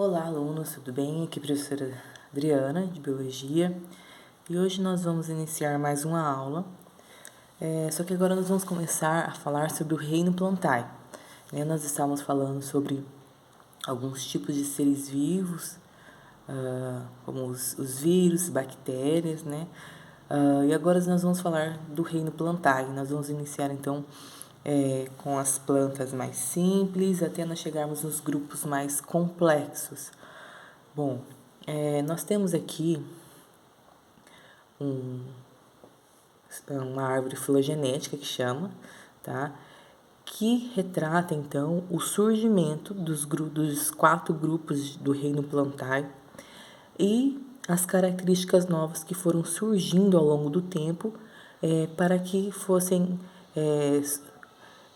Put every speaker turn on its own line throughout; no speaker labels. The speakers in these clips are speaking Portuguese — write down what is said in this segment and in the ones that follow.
Olá, alunos, tudo bem? Aqui é a professora Adriana, de Biologia, e hoje nós vamos iniciar mais uma aula, só que agora nós vamos começar a falar sobre o reino plantae. Nós estávamos falando sobre alguns tipos de seres vivos, como os vírus, bactérias, né? E agora nós vamos falar do reino plantae. Nós vamos iniciar, então, com as plantas mais simples, até nós chegarmos nos grupos mais complexos. Bom, nós temos aqui uma árvore filogenética que chama, tá? Que retrata, então, o surgimento dos 4 grupos do reino plantae e as características novas que foram surgindo ao longo do tempo para que fossem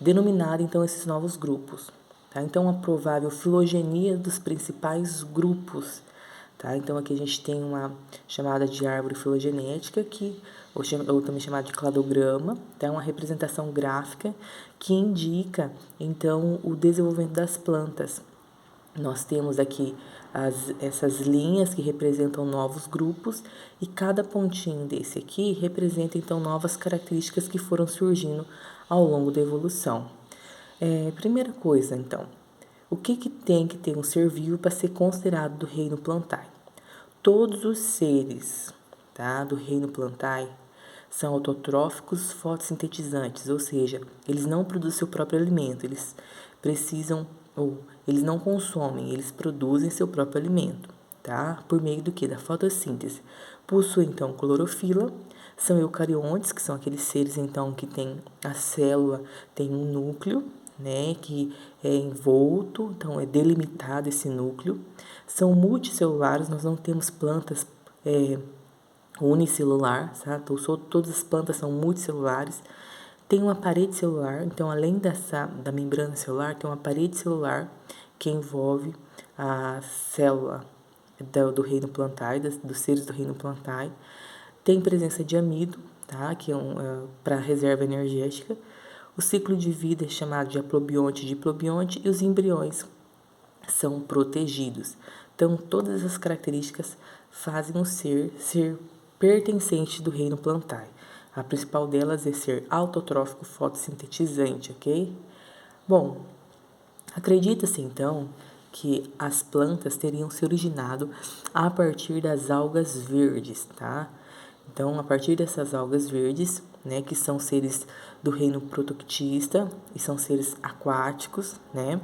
denominados, então, esses novos grupos. Tá? Então, a provável filogenia dos principais grupos. Tá? Então, aqui a gente tem uma chamada de árvore filogenética, ou também chamada de cladograma, tá? Uma representação gráfica que indica, então, o desenvolvimento das plantas. Nós temos aqui essas linhas que representam novos grupos e cada pontinho desse aqui representa, então, novas características que foram surgindo ao longo da evolução. Primeira coisa, então, o que tem que ter um ser vivo para ser considerado do reino plantae? Todos os seres, tá, do reino plantae são autotróficos fotossintetizantes, ou seja, eles não produzem seu próprio alimento, eles precisam, ou eles não consomem, eles produzem seu próprio alimento, tá? Por meio do que? Da fotossíntese. Possuem, então, clorofila, são eucariontes, que são aqueles seres, então, que tem a célula, tem um núcleo, né, que é envolto, então é delimitado esse núcleo. São multicelulares, nós não temos plantas unicelular, certo? Todas as plantas são multicelulares. Tem uma parede celular, então além da membrana celular, tem uma parede celular que envolve a célula do reino plantae, dos seres do reino plantae. Tem presença de amido, tá? Que é para reserva energética. O ciclo de vida é chamado de aplobionte e diplobionte e os embriões são protegidos. Então, todas essas características fazem o ser pertencente do reino plantae. A principal delas é ser autotrófico fotossintetizante, ok? Bom, acredita-se então que as plantas teriam se originado a partir das algas verdes, tá? Então, a partir dessas algas verdes, né, que são seres do reino protoctista e são seres aquáticos, né?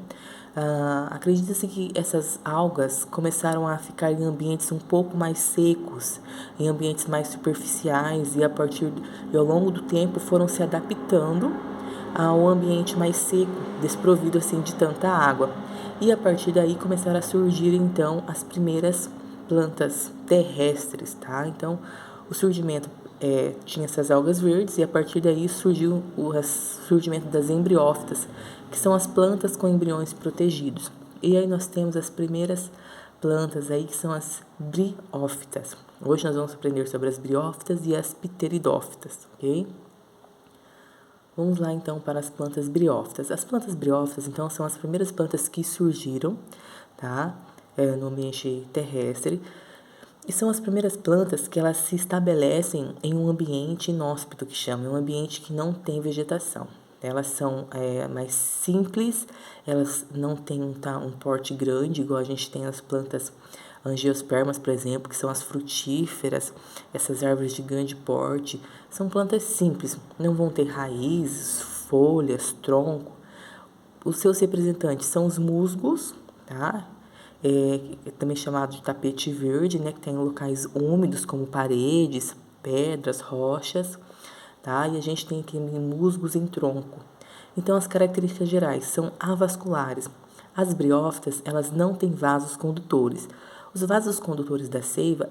Acredita-se que essas algas começaram a ficar em ambientes um pouco mais secos, em ambientes mais superficiais e ao longo do tempo foram se adaptando ao ambiente mais seco, desprovido assim de tanta água. E a partir daí começaram a surgir então as primeiras plantas terrestres, tá? Então, o surgimento tinha essas algas verdes e a partir daí surgiu o surgimento das embriófitas, que são as plantas com embriões protegidos. E aí nós temos as primeiras plantas aí que são as briófitas. Hoje nós vamos aprender sobre as briófitas e as pteridófitas, ok? Vamos lá então para as plantas briófitas. As plantas briófitas, então, são as primeiras plantas que surgiram, tá? No ambiente terrestre. E são as primeiras plantas que elas se estabelecem em um ambiente inóspito, que chama, um ambiente que não tem vegetação. Elas são mais simples, elas não têm um porte grande, igual a gente tem as plantas angiospermas, por exemplo, que são as frutíferas, essas árvores de grande porte. São plantas simples, não vão ter raízes, folhas, tronco. Os seus representantes são os musgos, tá? Também chamado de tapete verde, né? Que tem locais úmidos como paredes, pedras, rochas, tá? E a gente tem aqui musgos em tronco. Então, as características gerais são avasculares. As briófitas, elas não têm vasos condutores. Os vasos condutores da seiva,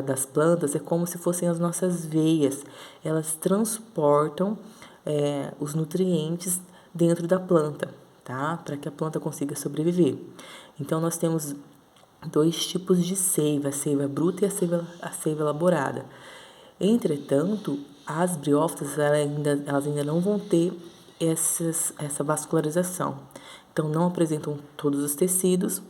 das plantas, é como se fossem as nossas veias. Elas transportam os nutrientes dentro da planta, tá? Para que a planta consiga sobreviver. Então, nós temos 2 tipos de seiva, a seiva bruta e a seiva elaborada. Entretanto, as briófitas elas ainda não vão ter essa vascularização. Então, não apresentam todos os tecidos.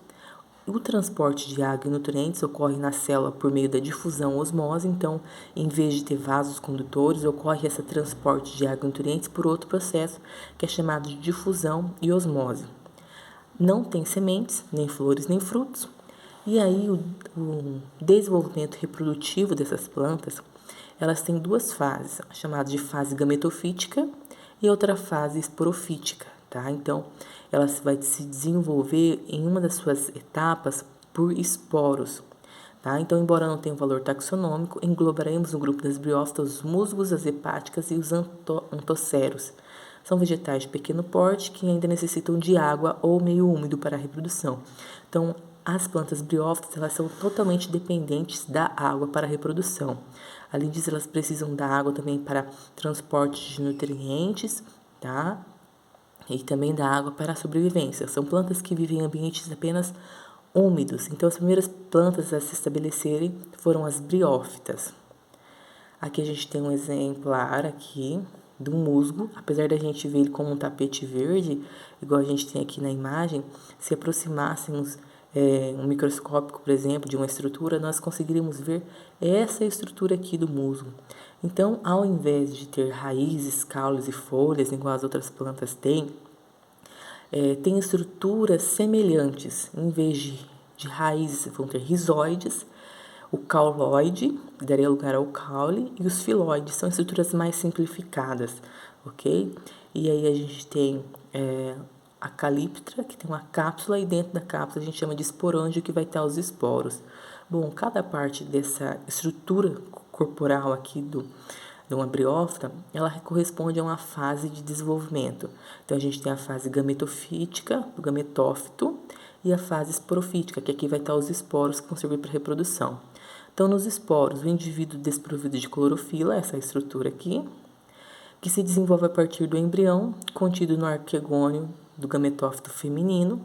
O transporte de água e nutrientes ocorre na célula por meio da difusão osmose, então, em vez de ter vasos condutores, ocorre esse transporte de água e nutrientes por outro processo, que é chamado de difusão e osmose. Não tem sementes, nem flores, nem frutos. E aí, o desenvolvimento reprodutivo dessas plantas, elas têm duas fases, chamadas de fase gametofítica e outra fase esporofítica, tá? Então, ela vai se desenvolver em uma das suas etapas por esporos, tá? Então, embora não tenha um valor taxonômico, englobaremos no grupo das briófitas os musgos, as hepáticas e os anthoceros. São vegetais de pequeno porte que ainda necessitam de água ou meio úmido para a reprodução. Então, as plantas briófitas, elas são totalmente dependentes da água para a reprodução. Além disso, elas precisam da água também para transporte de nutrientes, tá? E também da água para a sobrevivência. São plantas que vivem em ambientes apenas úmidos. Então, as primeiras plantas a se estabelecerem foram as briófitas. Aqui a gente tem um exemplar aqui do musgo. Apesar da gente ver ele como um tapete verde, igual a gente tem aqui na imagem, se aproximássemos um microscópio, por exemplo, de uma estrutura, nós conseguiríamos ver essa estrutura aqui do musgo. Então, ao invés de ter raízes, caules e folhas, igual as outras plantas têm, tem estruturas semelhantes. Em vez de raízes, vão ter rizóides, o cauloide, que daria lugar ao caule, e os filóides, são estruturas mais simplificadas, ok? E aí a gente tem a calíptra, que tem uma cápsula, e dentro da cápsula a gente chama de esporângio, que vai estar os esporos. Bom, cada parte dessa estrutura corporal aqui de uma briófita, ela corresponde a uma fase de desenvolvimento. Então, a gente tem a fase gametofítica, do gametófito, e a fase esporofítica, que aqui vai estar os esporos que vão servir para reprodução. Então, nos esporos, o indivíduo desprovido de clorofila, essa estrutura aqui, que se desenvolve a partir do embrião, contido no arquegônio do gametófito feminino,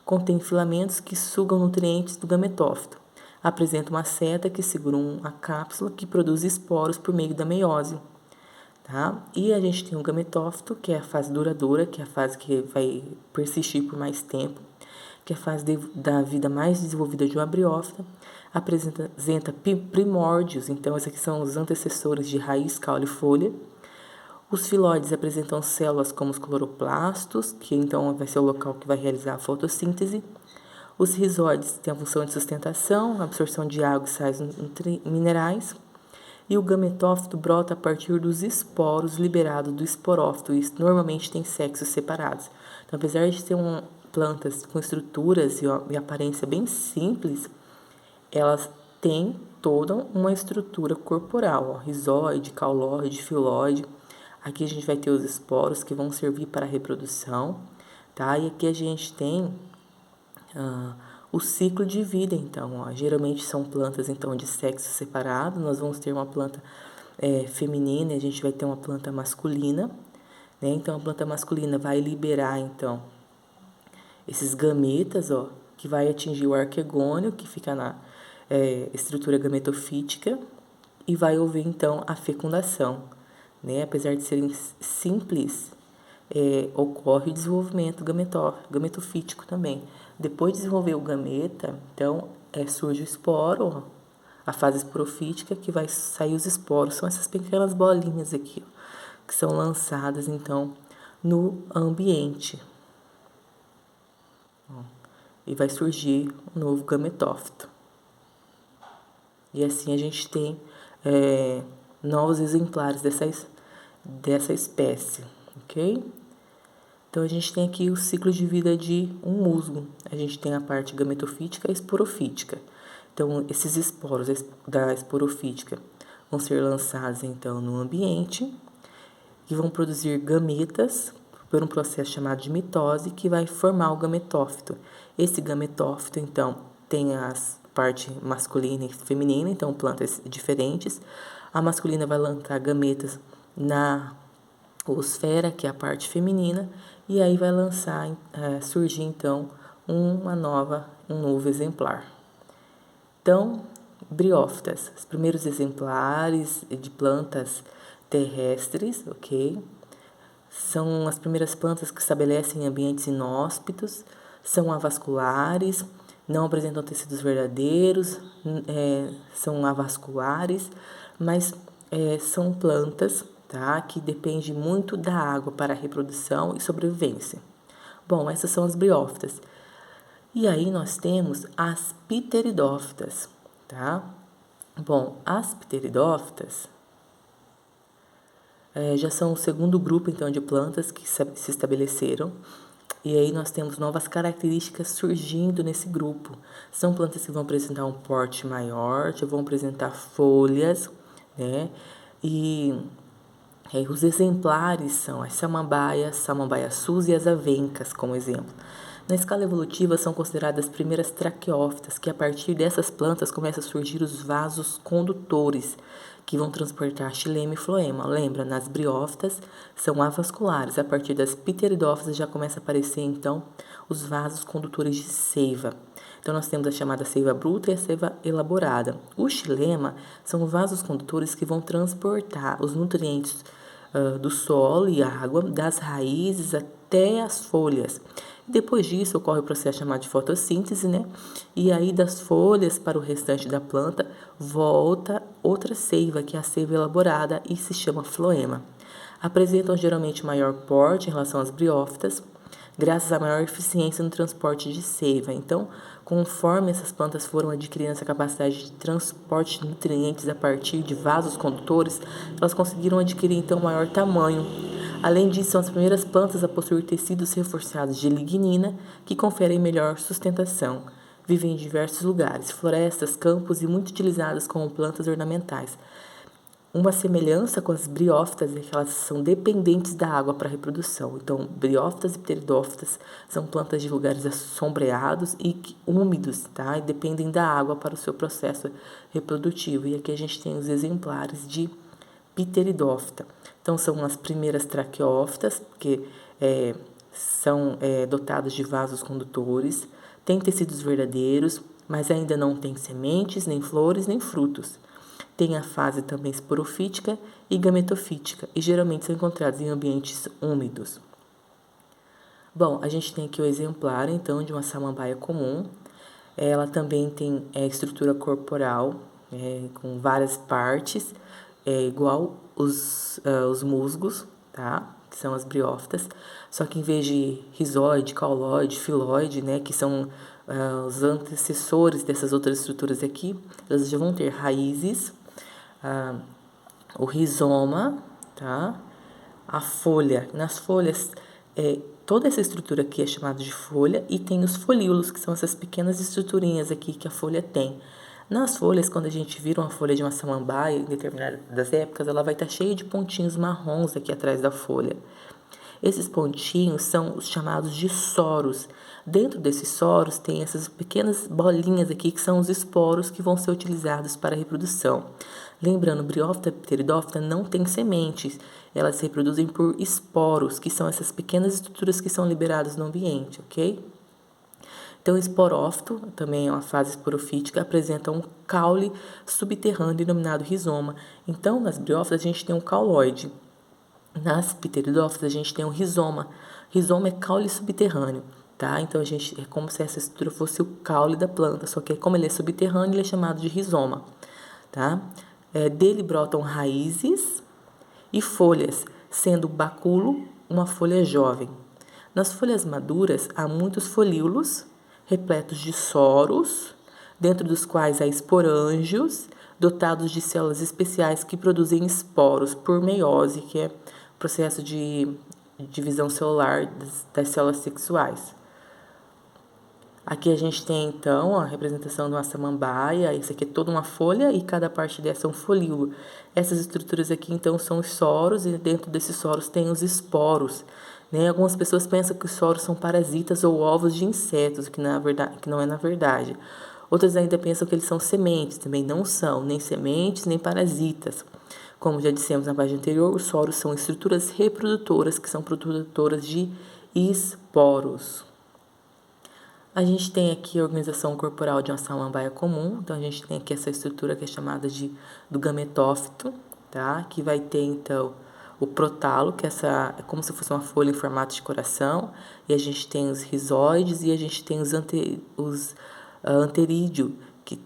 contém filamentos que sugam nutrientes do gametófito. Apresenta uma seta que segura a cápsula que produz esporos por meio da meiose. Tá? E a gente tem o gametófito, que é a fase duradoura, que é a fase que vai persistir por mais tempo, que é a fase da vida mais desenvolvida de uma briófita, apresenta primórdios, então esses aqui são os antecessores de raiz, caule e folha. Os filóides apresentam células como os cloroplastos, que então vai ser o local que vai realizar a fotossíntese. Os rizóides têm a função de sustentação, absorção de água e sais minerais. E o gametófito brota a partir dos esporos liberados do esporófito, e normalmente tem sexos separados. Então, apesar de ter plantas com estruturas e aparência bem simples, elas têm toda uma estrutura corporal, rizóide, cauloide, filóide. Aqui a gente vai ter os esporos que vão servir para a reprodução, tá? E aqui a gente tem o ciclo de vida, então, geralmente são plantas então de sexo separado. Nós vamos ter uma planta feminina e a gente vai ter uma planta masculina, né? Então, a planta masculina vai liberar então esses gametas, que vai atingir o arquegônio, que fica na estrutura gametofítica, e vai haver então a fecundação, né? Apesar de serem simples, ocorre o desenvolvimento gametofítico também. Depois de desenvolver o gameta, então surge o esporo, a fase esporofítica, que vai sair os esporos. São essas pequenas bolinhas aqui, que são lançadas então no ambiente. E vai surgir um novo gametófito. E assim a gente tem novos exemplares dessa espécie, ok? Então, a gente tem aqui o ciclo de vida de um musgo. A gente tem a parte gametofítica e esporofítica. Então, esses esporos da esporofítica vão ser lançados, então, no ambiente, que vão produzir gametas por um processo chamado de mitose, que vai formar o gametófito. Esse gametófito, então, tem as parte masculina e feminina, então plantas diferentes. A masculina vai lançar gametas na oosfera, que é a parte feminina, e aí vai surgir então um novo exemplar. Então, briófitas, os primeiros exemplares de plantas terrestres, ok? São as primeiras plantas que estabelecem ambientes inóspitos, são avasculares, não apresentam tecidos verdadeiros, são avasculares, mas são plantas, tá, que dependem muito da água para a reprodução e sobrevivência. Bom, essas são as briófitas. E aí nós temos as pteridófitas, tá? Bom, as pteridófitas já são o segundo grupo, então, de plantas que se estabeleceram. E aí nós temos novas características surgindo nesse grupo. São plantas que vão apresentar um porte maior, já vão apresentar folhas, né? E os exemplares são as samambaias e as avencas, como exemplo. Na escala evolutiva, são consideradas as primeiras traqueófitas, que a partir dessas plantas começam a surgir os vasos condutores, que vão transportar xilema e floema. Lembra, nas briófitas são avasculares. A partir das pteridófitas já começa a aparecer, então, os vasos condutores de seiva. Então, nós temos a chamada seiva bruta e a seiva elaborada. O xilema são vasos condutores que vão transportar os nutrientes do solo e água, das raízes até as folhas. Depois disso, ocorre o processo chamado de fotossíntese, né? E aí, das folhas para o restante da planta, volta outra seiva, que é a seiva elaborada, e se chama floema. Apresentam geralmente maior porte em relação às briófitas, graças à maior eficiência no transporte de seiva. Então, conforme essas plantas foram adquirindo essa capacidade de transporte de nutrientes a partir de vasos condutores, elas conseguiram adquirir, então, maior tamanho. Além disso, são as primeiras plantas a possuir tecidos reforçados de lignina, que conferem melhor sustentação. Vivem em diversos lugares, florestas, campos e muito utilizadas como plantas ornamentais. Uma semelhança com as briófitas é que elas são dependentes da água para a reprodução. Então, briófitas e pteridófitas são plantas de lugares assombreados e úmidos, tá? E dependem da água para o seu processo reprodutivo. E aqui a gente tem os exemplares de pteridófita. Então, são as primeiras traqueófitas, que são dotadas de vasos condutores, têm tecidos verdadeiros, mas ainda não têm sementes, nem flores, nem frutos. Tem a fase também esporofítica e gametofítica, e geralmente são encontrados em ambientes úmidos. Bom, a gente tem aqui o exemplar, então, de uma samambaia comum. Ela também tem estrutura corporal, com várias partes, igual os musgos, tá? Que são as briófitas, só que em vez de rizoide, cauloide, filoide, né, que são os antecessores dessas outras estruturas aqui, elas já vão ter raízes, o rizoma, tá? A folha. Nas folhas, toda essa estrutura aqui é chamada de folha, e tem os folíolos, que são essas pequenas estruturinhas aqui que a folha tem. Nas folhas, quando a gente vira uma folha de uma samambaia, em determinadas épocas, ela vai estar cheia de pontinhos marrons aqui atrás da folha. Esses pontinhos são os chamados de soros. Dentro desses soros tem essas pequenas bolinhas aqui, que são os esporos que vão ser utilizados para a reprodução. Lembrando, briófita e pteridófita não tem sementes, elas se reproduzem por esporos, que são essas pequenas estruturas que são liberadas no ambiente, ok? Então, o esporófito, também é uma fase esporofítica, apresenta um caule subterrâneo denominado rizoma. Então, nas briófitas, a gente tem um cauloide. Nas pteridófitas, a gente tem um rizoma. Rizoma é caule subterrâneo, tá? Então, é como se essa estrutura fosse o caule da planta, só que como ele é subterrâneo, ele é chamado de rizoma, tá? Dele brotam raízes e folhas, sendo o báculo uma folha jovem. Nas folhas maduras, há muitos folíolos, repletos de soros, dentro dos quais há esporângios, dotados de células especiais que produzem esporos por meiose, que é o processo de divisão celular das células sexuais. Aqui a gente tem, então, a representação de uma samambaia. Isso aqui é toda uma folha e cada parte dessa é um folíolo. Essas estruturas aqui, então, são os soros, e dentro desses soros tem os esporos, né? Algumas pessoas pensam que os soros são parasitas ou ovos de insetos, que não é na verdade. Outras ainda pensam que eles são sementes, também não são, nem sementes, nem parasitas. Como já dissemos na página anterior, os soros são estruturas reprodutoras, que são produtoras de esporos. A gente tem aqui a organização corporal de uma samambaia comum. Então, a gente tem aqui essa estrutura que é chamada do gametófito, tá? Que vai ter, então, o protalo, que é como se fosse uma folha em formato de coração. E a gente tem os rizóides e a gente tem os anterídeo, que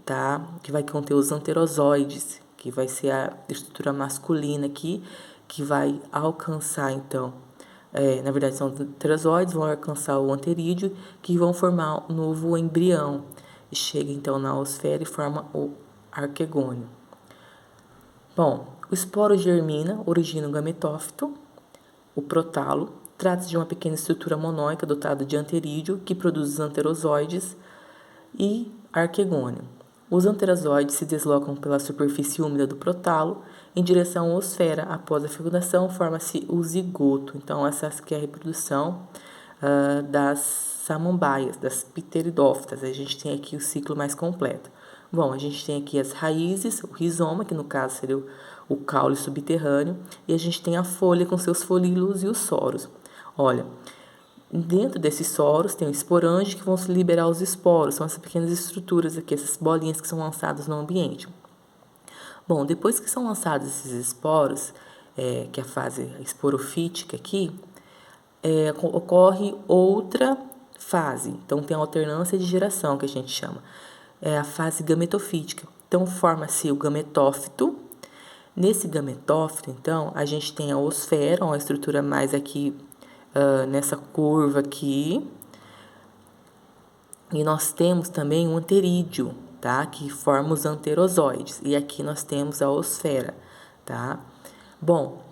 vai conter os anterozoides, que vai ser a estrutura masculina aqui, que vai alcançar, então, na verdade são os anterozoides, vão alcançar o anterídeo, que vão formar um novo embrião, e chega então na oosfera e forma o arquegônio. Bom, o esporo germina, origina o gametófito, o prótalo. Trata-se de uma pequena estrutura monóica dotada de anterídeo, que produz os anterozoides e arquegônio. Os anterozoides se deslocam pela superfície úmida do prótalo em direção à oosfera. Após a fecundação, forma-se o zigoto. Então, essa aqui é a reprodução das samambaias, das pteridófitas. A gente tem aqui o ciclo mais completo. Bom, a gente tem aqui as raízes, o rizoma, que no caso seria o caule subterrâneo, e a gente tem a folha com seus folíolos e os soros. Olha, dentro desses soros tem o esporange, que vão se liberar os esporos, são essas pequenas estruturas aqui, essas bolinhas que são lançadas no ambiente. Bom, depois que são lançados esses esporos, que é a fase esporofítica aqui, ocorre outra fase. Então, tem a alternância de geração, que a gente chama. É a fase gametofítica. Então, forma-se o gametófito. Nesse gametófito, então, a gente tem a oosfera, uma estrutura mais aqui, nessa curva aqui. E nós temos também um anterídeo, tá? Que forma os anterozoides. E aqui nós temos a oosfera, tá? Bom,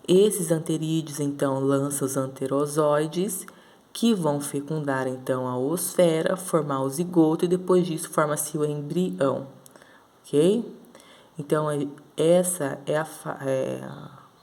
esses anterídeos, então, lançam os anterozoides, que vão fecundar, então, a oosfera, formar o zigoto, e depois disso forma-se o embrião, ok? Então, essa é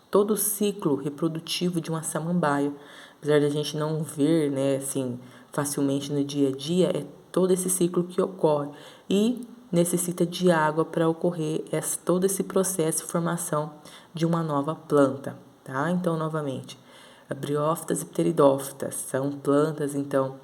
todo o ciclo reprodutivo de uma samambaia. Apesar da gente não ver, né, assim, facilmente no dia a dia, é todo esse ciclo que ocorre. E necessita de água para ocorrer todo esse processo de formação de uma nova planta, tá? Então, novamente, briófitas e pteridófitas são plantas, então,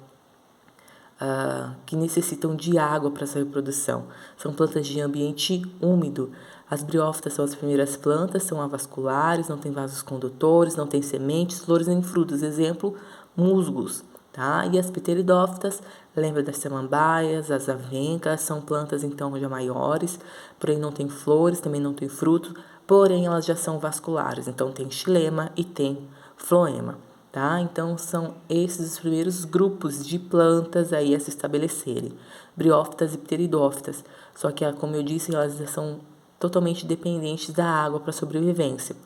que necessitam de água para sua reprodução. São plantas de ambiente úmido. As briófitas são as primeiras plantas, são avasculares, não têm vasos condutores, não têm sementes, flores nem frutos. Exemplo, musgos. Tá? E as pteridófitas, lembra das samambaias, as avencas, são plantas então já maiores, porém não têm flores, também não têm frutos, porém elas já são vasculares, então tem xilema e tem floema. Tá? Então, são esses os primeiros grupos de plantas aí a se estabelecerem, briófitas e pteridófitas. Só que, como eu disse, elas são totalmente dependentes da água para a sobrevivência.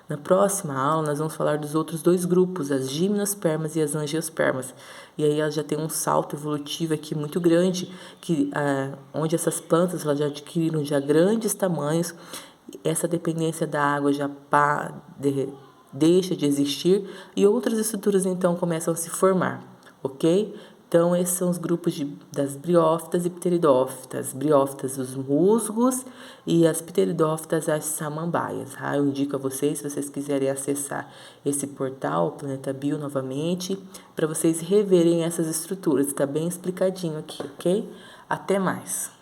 Na próxima aula, nós vamos falar dos outros dois grupos, as gimnospermas e as angiospermas. E aí elas já têm um salto evolutivo aqui muito grande, onde essas plantas elas já adquiriram já grandes tamanhos, essa dependência da água já deixa de existir e outras estruturas então começam a se formar, ok? Então, esses são os grupos das briófitas e pteridófitas. Briófitas, os musgos, e as pteridófitas, as samambaias. Tá? Eu indico a vocês, se vocês quiserem acessar esse portal, o Planeta Bio, novamente, para vocês reverem essas estruturas. Está bem explicadinho aqui, ok? Até mais!